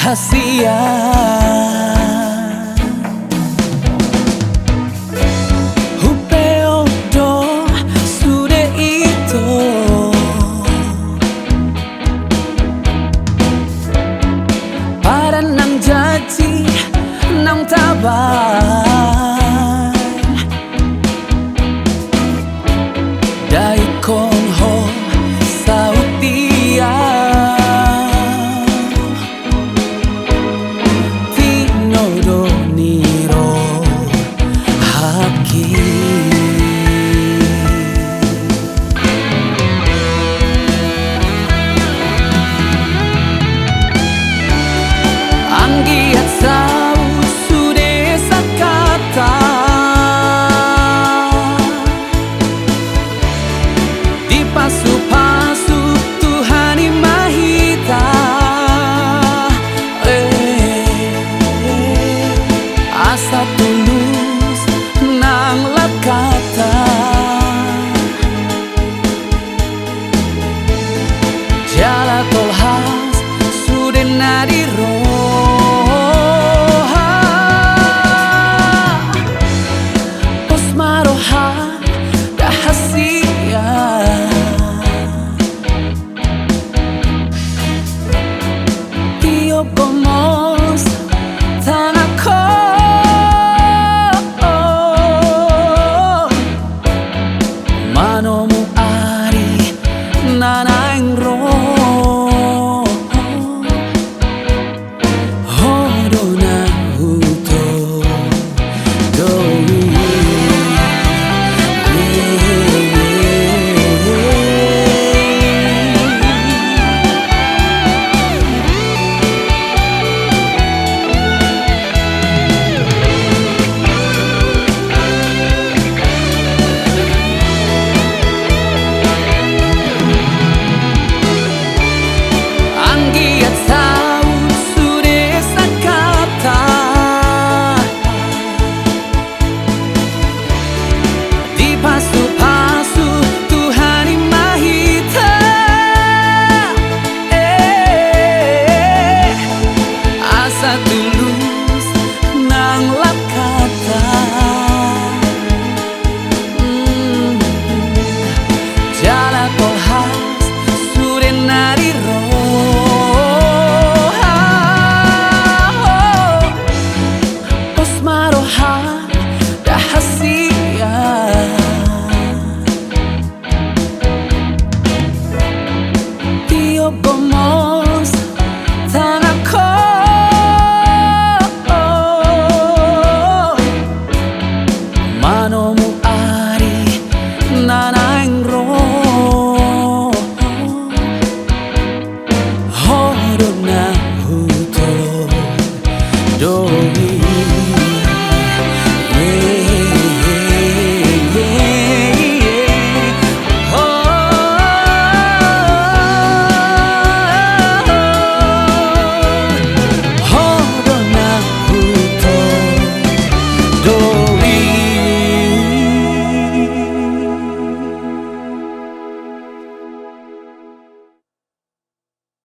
rahasia. Upeo do sude itu para nang janji nang taban dai kon ho sautia tino do niro haki anggiat sau sude sakata di pasu-pasu Tuhan imahita asa tulus nang lakata jala tolhas sude nadiro maroha rahasia. Io pomos tanako manomu ari nanaingro hodona huto doi. Anggiat sau sude sakata di pasu-pasu Tuhan imahita asa tulus nang lakata jala tolhas sude nadiro maroha rahasia. Io pomos